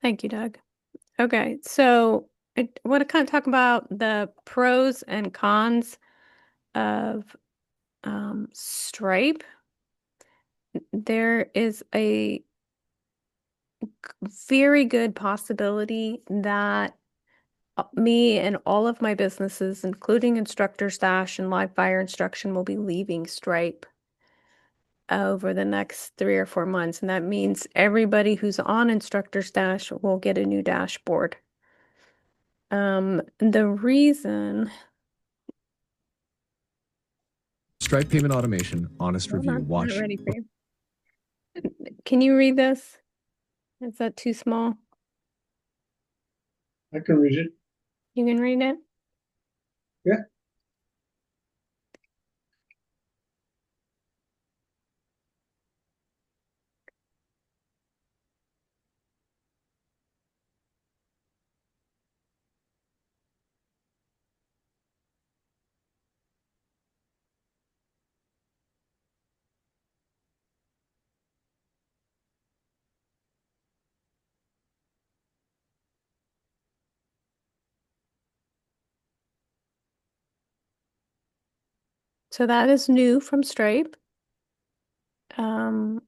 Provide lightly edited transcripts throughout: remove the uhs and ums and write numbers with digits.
Thank you, Doug. Okay, so I want to kind of talk about the pros and cons of Stripe. There is a very good possibility that me and all of my businesses, including Instructor Stash and Live Fire Instruction, will be leaving Stripe over the next 3 or 4 months. And that means everybody who's on Instructor Stash will get a new dashboard. The reason, Stripe Payment Automation, Honest hold Review, on, I'm not Watch. ready for you. Can you read this? Is that too small? I can read it. You can read it? Yeah. So that is new from Stripe. Um,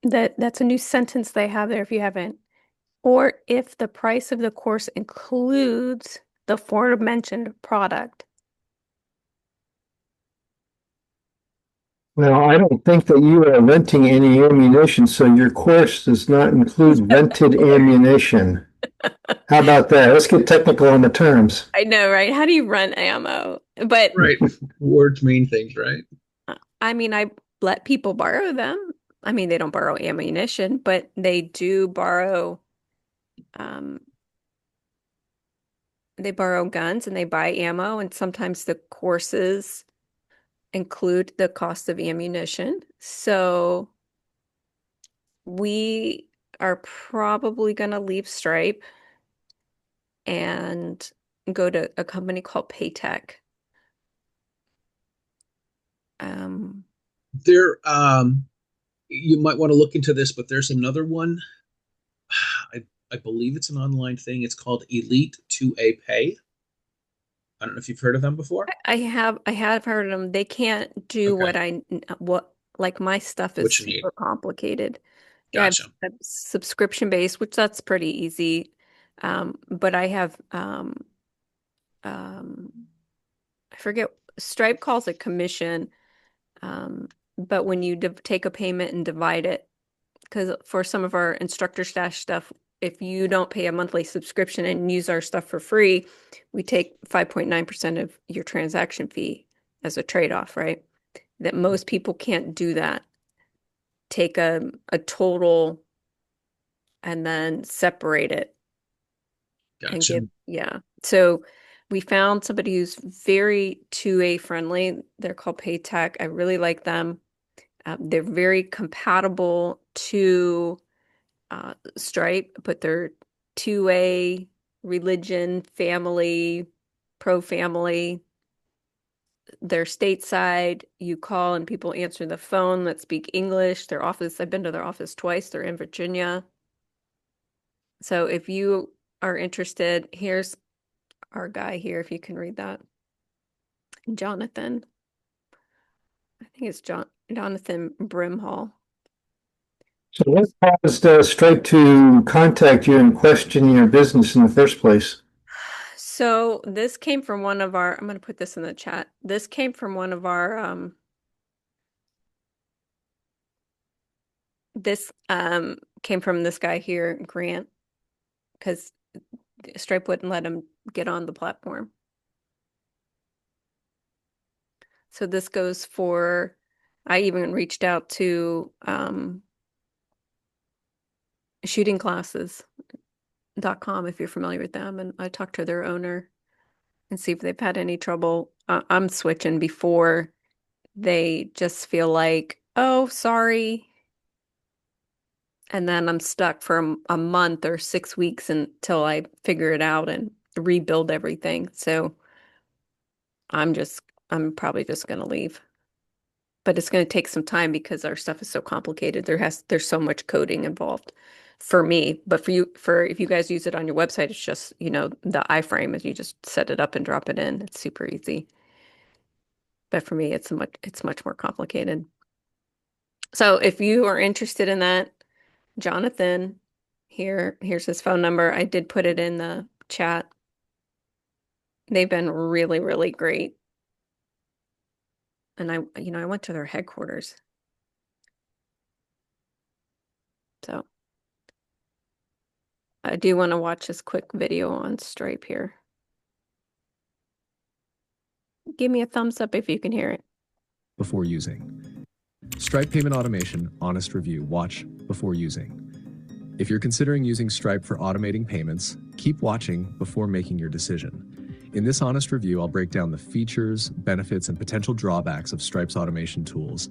that's a new sentence they have there if you haven't. Or if the price of the course includes the aforementioned product. Now, I don't think that you are renting any ammunition, so your course does not include rented ammunition. How about that? Let's get technical on the terms. I know, right? How do you run ammo? But Right. Words mean things, right? I mean, I let people borrow them. I mean, they don't borrow ammunition, but they do um, borrow guns and they buy ammo, and sometimes the courses include the cost of ammunition. So we are probably going to leave Stripe and go to a company called Paytech. Um, There, you might want to look into this, but there's another one. I believe it's an online thing. It's called Elite 2A Pay. I don't know if you've heard of them before. I have heard of them. They can't do Okay. what like my stuff is What you need. super complicated. Yeah, Gotcha. I've subscription based, which that's pretty easy. But I have um I forget Stripe calls it commission. But when you take a payment and divide it, because for some of our instructor stash stuff, if you don't pay a monthly subscription and use our stuff for free, we take 5.9% of your transaction fee as a trade-off, right? That most people can't do that. Take a total and then separate it and Gotcha. give, yeah. So we found somebody who's very 2A friendly. They're called Paytech. I really like them. They're very compatible to Stripe, but they're 2A religion, family, pro family. They're stateside. You call and people answer the phone that speak English. Their office, I've been to their office twice. They're in Virginia. So if you are interested, here's our guy here, if you can read that. Jonathan. I think it's Jonathan Brimhall. So what caused Stripe to contact you and question your business in the first place? So this came from one of our, I'm going to put this in the chat. This came from one of our, this came from this guy here, Grant, because Stripe wouldn't let him get on the platform. So this goes for, I even reached out to shootingclasses.com if you're familiar with them, and I talked to their owner and see if they've had any trouble. I'm switching before they just feel like, oh, sorry. And then I'm stuck for a month or 6 weeks until I figure it out and rebuild everything. So I'm probably just going to leave. But it's going to take some time because our stuff is so complicated. There's so much coding involved. for me, but for if you guys use it on your website, it's just, the iframe is you just set it up and drop it in. It's super easy. But for me, it's much more complicated. So if you are interested in that, Jonathan, here's his phone number. I did put it in the chat. They've been really, really great. And I went to their headquarters. So I do want to watch this quick video on Stripe here. Give me a thumbs up if you can hear it. Before using. Stripe Payment Automation Honest Review. Watch before using. If you're considering using Stripe for automating payments, keep watching before making your decision. In this honest review, I'll break down the features, benefits, and potential drawbacks of Stripe's automation tools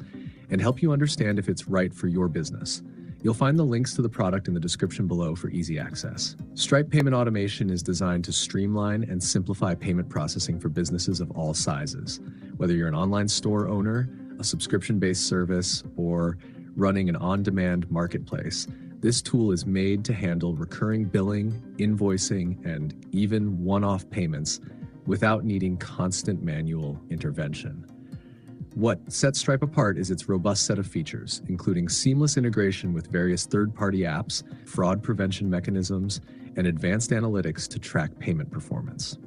and help you understand if it's right for your business. You'll find the links to the product in the description below for easy access. Stripe Payment Automation is designed to streamline and simplify payment processing for businesses of all sizes. Whether you're an online store owner, a subscription-based service, or running an on-demand marketplace, this tool is made to handle recurring billing, invoicing, and even one-off payments without needing constant manual intervention. What sets Stripe apart is its robust set of features, including seamless integration with various third-party apps, fraud prevention mechanisms, and advanced analytics to track payment performance.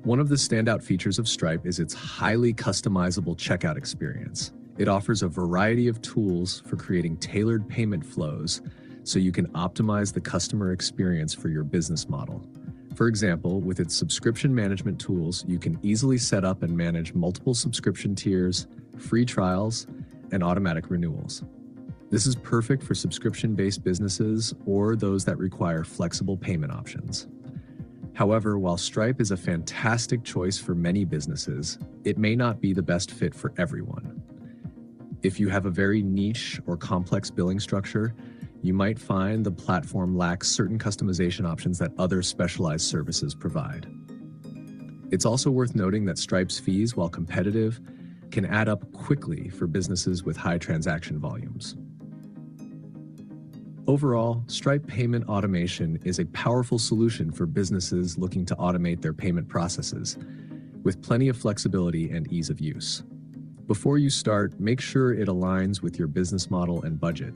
One of the standout features of Stripe is its highly customizable checkout experience. It offers a variety of tools for creating tailored payment flows so you can optimize the customer experience for your business model. For example, with its subscription management tools, you can easily set up and manage multiple subscription tiers, free trials, and automatic renewals. This is perfect for subscription-based businesses or those that require flexible payment options. However, while Stripe is a fantastic choice for many businesses, it may not be the best fit for everyone. If you have a very niche or complex billing structure, you might find the platform lacks certain customization options that other specialized services provide. It's also worth noting that Stripe's fees, while competitive, can add up quickly for businesses with high transaction volumes. Overall, Stripe Payment Automation is a powerful solution for businesses looking to automate their payment processes, with plenty of flexibility and ease of use. Before you start, make sure it aligns with your business model and budget.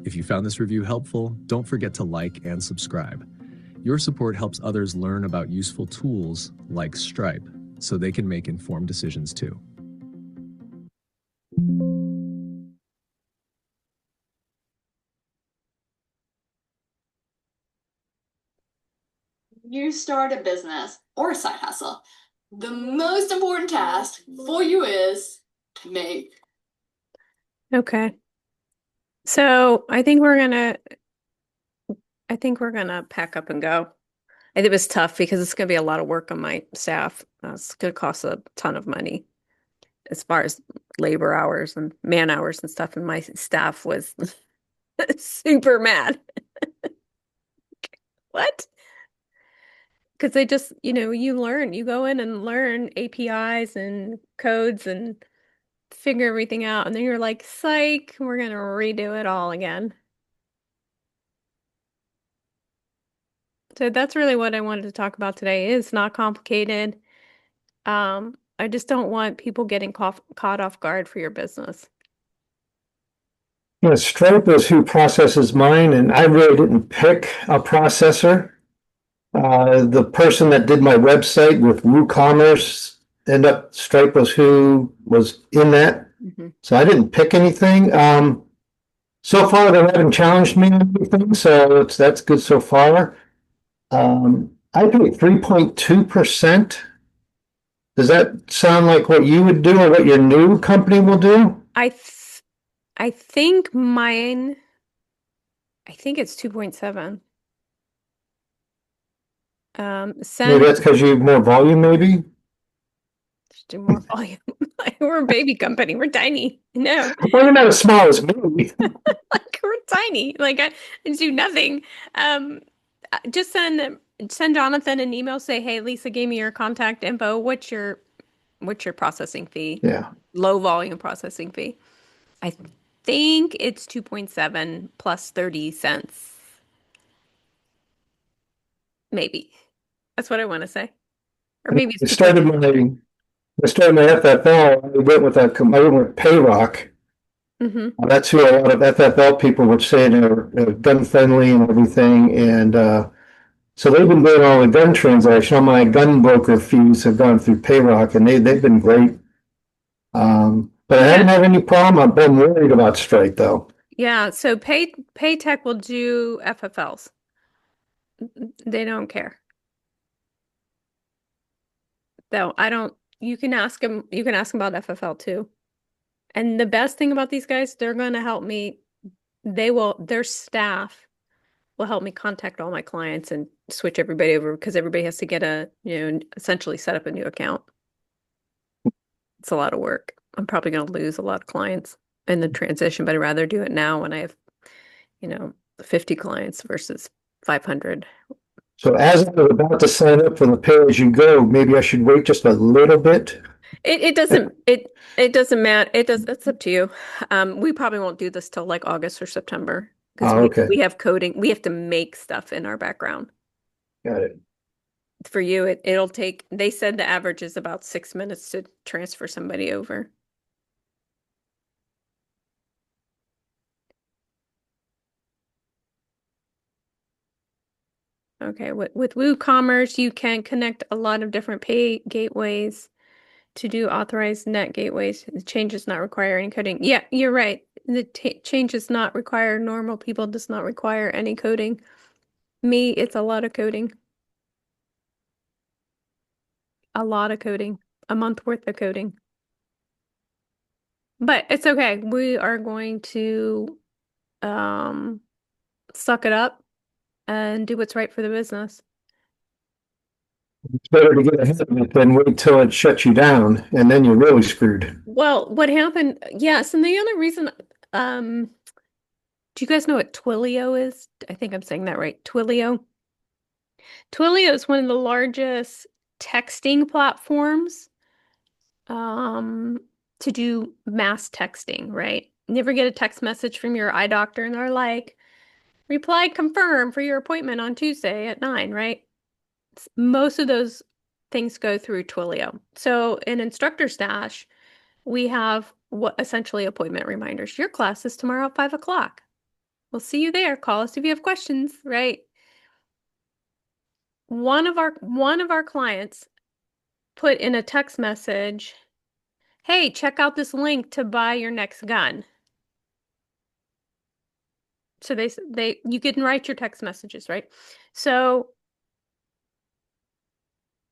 If you found this review helpful, don't forget to like and subscribe. Your support helps others learn about useful tools like Stripe, so they can make informed decisions too. You start a business or a side hustle. The most important task for you is to make. Okay. So I think we're gonna pack up and go. And it was tough because it's gonna be a lot of work on my staff. It's gonna cost a ton of money as far as labor hours and man hours and stuff. And my staff was super mad. What? Because they just, you go in and learn APIs and codes and figure everything out. And then you're like, psych, we're going to redo it all again. So that's really what I wanted to talk about today. It's not complicated. I just don't want people getting caught off guard for your business. Yeah, Stripe is who processes mine, and I really didn't pick a processor. The person that did my website with WooCommerce Stripe was who was in that. Mm-hmm. So I didn't pick anything. So far they haven't challenged me on anything, so that's good so far. I think 3.2%. Does that sound like what you would do or what your new company will do? I think it's 2.7. Maybe that's because you have more volume, maybe? Just do more volume. We're a baby company. We're tiny. No. Well, you're not as small as me. Like we're tiny. Like I do nothing. Just send Jonathan an email. Say, hey, Lisa gave me your contact info. What's your processing fee? Yeah. Low volume processing fee. think it's 2.7 plus 30 cents. Maybe. That's what I want to say. Or maybe I it's started 2.7. my FFL. I went with Payrock. Mm-hmm. That's who a lot of FFL people would say they're gun friendly and everything. And so they've been doing all the gun transactions. All my gun broker fees have gone through Payrock, and they've been great. But I haven't had any problem. I've been worried about Stripe though. Yeah, so Paytech will do FFLs. They don't care. Though I don't, you can ask them about FFL too. And the best thing about these guys, they're going to help me. Their staff will help me contact all my clients and switch everybody over because everybody has to get essentially set up a new account. It's a lot of work. I'm probably going to lose a lot of clients in the transition, but I'd rather do it now when I have, 50 clients versus 500. So as I was about to sign up for the pay-as-you-go, maybe I should wait just a little bit. It doesn't matter. It's up to you. We probably won't do this till like August or September because Okay. we have coding. We have to make stuff in our background. Got it. For you, it'll take, they said the average is about 6 minutes to transfer somebody over. Okay, with WooCommerce, you can connect a lot of different pay gateways to do authorized net gateways. The change does not require any coding. Yeah, you're right. The change does not require normal people, does not require any coding. Me, it's a lot of coding. A lot of coding. A month worth of coding. But it's okay. We are going to suck it up and do what's right for the business. It's better to get ahead of it than wait till it shuts you down, and then you're really screwed. Well, what happened? Yes, and the only reason, do you guys know what Twilio is? I think I'm saying that right. Twilio. Twilio is one of the largest texting platforms, to do mass texting, right? You ever get a text message from your eye doctor and they're like, reply confirm for your appointment on Tuesday at 9, right? Most of those things go through Twilio. So in Instructor Stash, we have what essentially appointment reminders. Your class is tomorrow at 5 o'clock. We'll see you there. Call us if you have questions, right? One of our clients put in a text message, hey, check out this link to buy your next gun. So you can write your text messages, right? So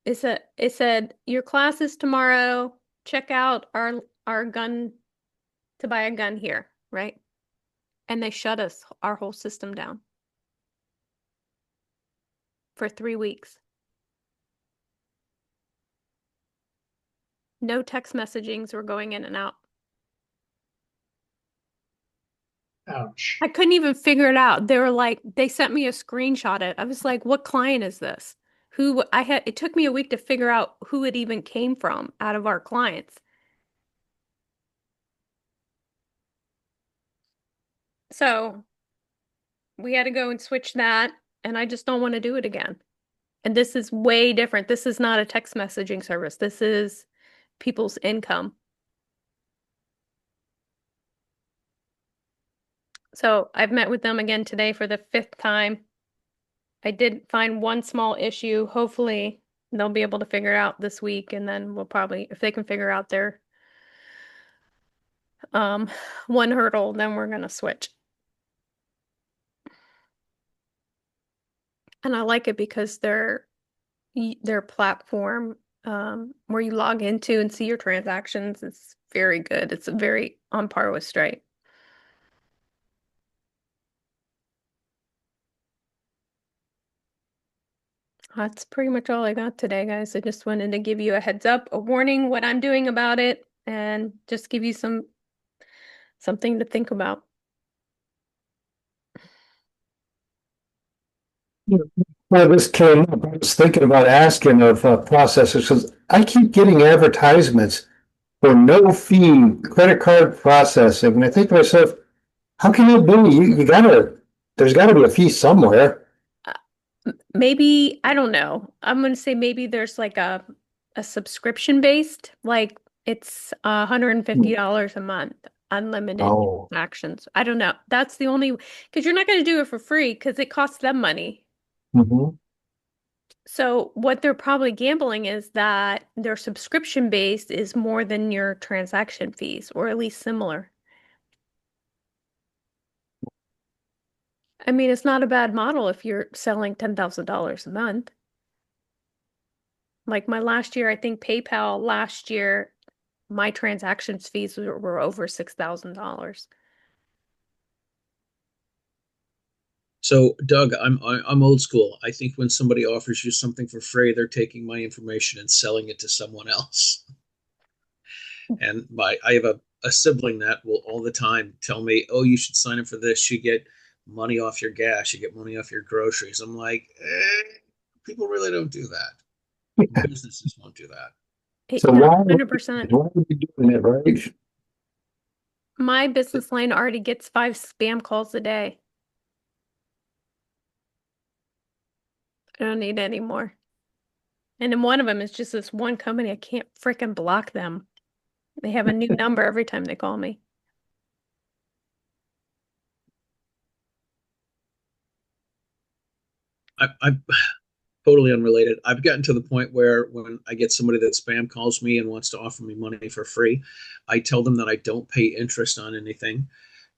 it said your class is tomorrow. Check out our gun to buy a gun here, right? And they shut our whole system down for 3 weeks. No text messagings were going in and out. Ouch. I couldn't even figure it out. They sent me a screenshot. I was like, what client is this? It took me a week to figure out who it even came from out of our clients. So we had to go and switch that, and I just don't want to do it again. And this is way different. This is not a text messaging service. This is people's income. So I've met with them again today for the 5th time. I did find one small issue. Hopefully they'll be able to figure it out this week, and then we'll probably, if they can figure out their one hurdle, then we're gonna switch. And I like it because their platform, where you log into and see your transactions, is very good. It's very on par with Stripe. That's pretty much all I got today, guys. I just wanted to give you a heads up, a warning, what I'm doing about it, and just give you something to think about. Well, this came up. I was thinking about asking of processors because I keep getting advertisements for no fee credit card processing. And I think to myself, How can it be? You gotta, there's gotta be a fee somewhere. Uh, Maybe, I don't know. I'm gonna say maybe there's like a subscription based, like it's $150 a month, unlimited Oh. actions. I don't know. That's the only, because you're not gonna do it for free because it costs them money. Mhm. So what they're probably gambling is that their subscription based is more than your transaction fees, or at least similar. I mean, it's not a bad model if you're selling $10,000 a month. Like my last year, I think PayPal last year, my transactions fees were over $6,000. So, Doug, I'm old school. I think when somebody offers you something for free, they're taking my information and selling it to someone else. And I have a sibling that will all the time tell me, "Oh, you should sign up for this. You get money off your gas. You get money off your groceries." I'm like, people really don't do that. Businesses won't do that. So Yeah, why, 100%. why would you doing it, right? My business line already gets 5 spam calls a day. I don't need any more. And then one of them is just this one company. I can't freaking block them. They have a new number every time they call me. I'm totally unrelated. I've gotten to the point where when I get somebody that spam calls me and wants to offer me money for free, I tell them that I don't pay interest on anything.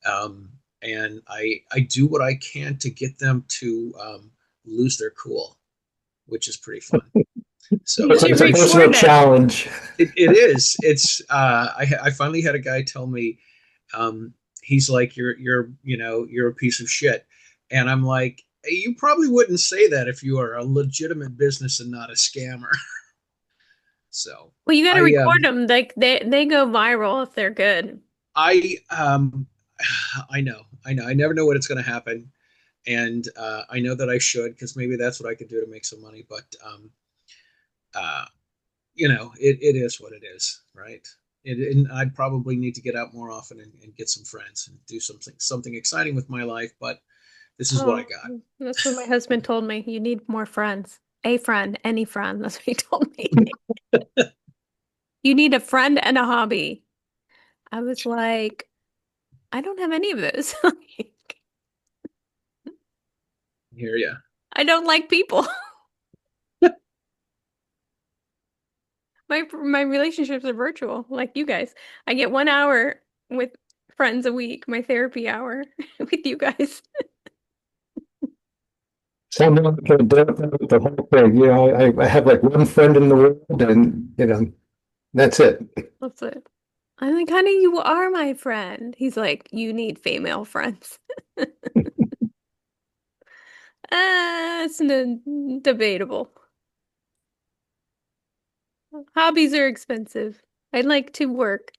And I do what I can to get them to lose their cool, which is pretty fun. So You It's, should it's a personal record it. challenge. it is. It's I finally had a guy tell me he's like you're a piece of shit, and I'm like you probably wouldn't say that if you are a legitimate business and not a scammer. So Well, you got to I record them. Like they go viral if they're good. I I know I never know when it's going to happen, and I know that I should because maybe that's what I could do to make some money, but uh, it is what it is, right? And I'd probably need to get out more often and get some friends and do something exciting with my life. But this is what I Oh, got. that's what my husband told me. You need more friends. A friend, any friend. That's what he told me. You need a friend and a hobby. I was like, I don't have any of those. Here, yeah. I don't like people. My relationships are virtual, like you guys. I get 1 hour with friends a week, my therapy hour with you guys. Sounding like the whole thing. I have like one friend in the world and, that's it. That's it. I'm like, honey, you are my friend. He's like, you need female friends. It's debatable. Hobbies are expensive. I'd like to work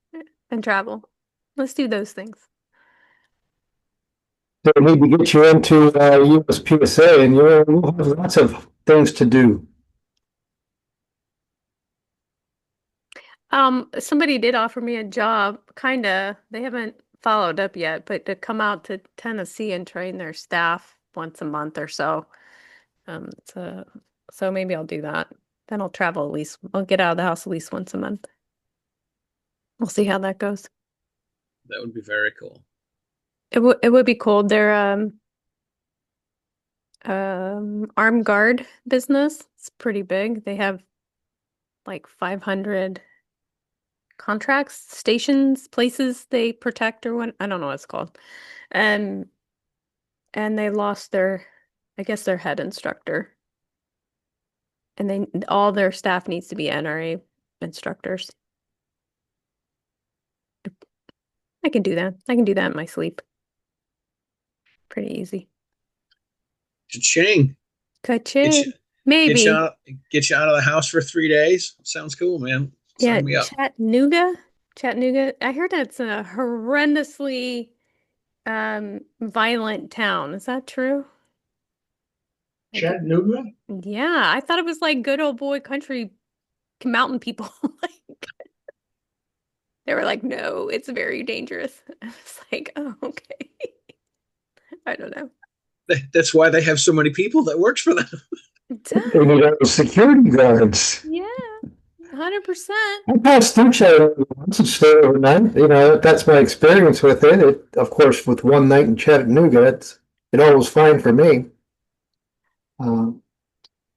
and travel. Let's do those things. So we need to get you into USPSA and you'll have lots of things to do. Somebody did offer me a job, kinda. They haven't followed up yet, but to come out to Tennessee and train their staff once a month or so. So maybe I'll do that. Then I'll travel at least. I'll get out of the house at least once a month. We'll see how that goes. That would be very cool. It would be cool. They're armed guard business. It's pretty big. They have like 500 contracts, stations, places they protect or what I don't know what it's called. And they lost their, I guess their head instructor. And all their staff needs to be NRA instructors. I can do that. I can do that in my sleep. Pretty easy. Cha-ching. Get you Ka-ching. get you Maybe. out get you out of the house for 3 days. Sounds cool, man. Yeah, Sign me up. Chattanooga. Chattanooga. I heard that's a horrendously violent town. Is that true? Like, Chattanooga? yeah, I thought it was like good old boy country mountain people. Like they were like, no, it's very dangerous. I was like, oh, okay. I don't know. That's why they have so many people that works for them. They need all the security guards. Yeah, 100%. I passed through Chattanooga once and stayed overnight. That's my experience with it. Of course, with one night in Chattanooga, it all was fine for me. Um,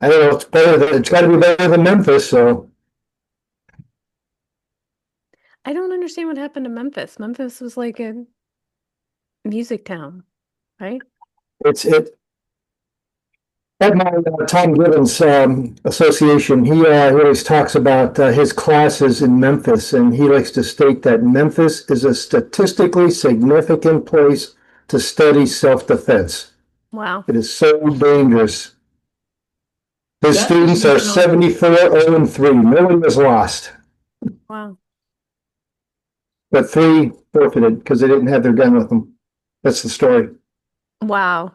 I don't know. It's got to be better than Memphis. So I don't understand what happened to Memphis. Memphis was like a music town, right? it. At my Tom Gibbons association, he always talks about his classes in Memphis, and he likes to state that Memphis is a statistically significant place to study self-defense. Wow. It is so dangerous. His students are 74, 0, and 3. Nobody was lost, Wow. but 3 forfeited because they didn't have their gun with them. That's the story. Wow.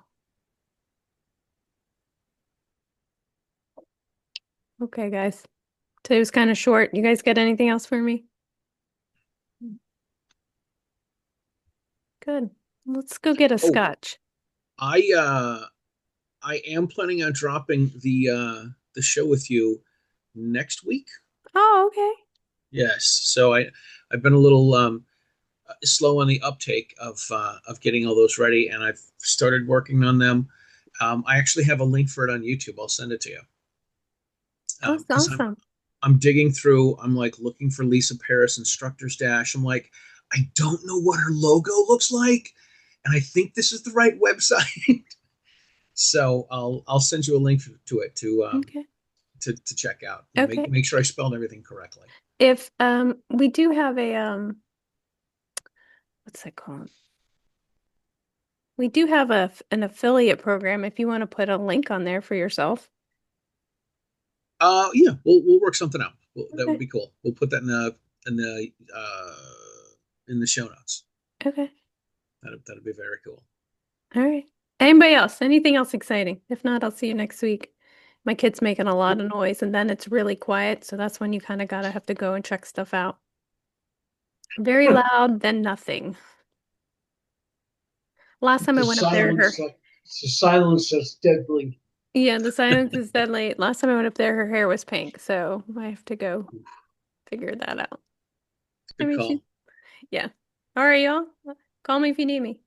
Okay, guys. Today was kind of short. You guys got anything else for me? Good. Let's go get a scotch. I am planning on dropping the show with you next week. Oh, okay. Yes. So I've been a little slow on the uptake of getting all those ready, and I've started working on them. I actually have a link for it on YouTube. I'll send it to you. Oh, that's awesome. I'm digging through. I'm like looking for Lisa Paris Instructor's Dash. I'm like, I don't know what her logo looks like, and I think this is the right website. So I'll send you a link to it Okay. to check out. Okay. Make sure I spelled everything correctly. If we do have a what's that called? We do have an affiliate program if you want to put a link on there for yourself. Yeah, we'll work something out. That Okay. would be cool. We'll put that in the show notes. Okay. That'd be very cool. All right. Anybody else? Anything else exciting? If not, I'll see you next week. My kid's making a lot of noise and then it's really quiet, so that's when you kind of gotta have to go and check stuff out. Very loud, then nothing. Last time I went up there, It's a silence that's deadly. yeah, the silence is deadly. Last time I went up there, her hair was pink, so I have to go figure that out. Good call. Yeah. All right, y'all. Call me if you need me.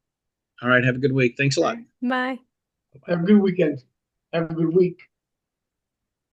All right. Have a good week. Thanks a lot. Bye. Have a good weekend. Have a good week.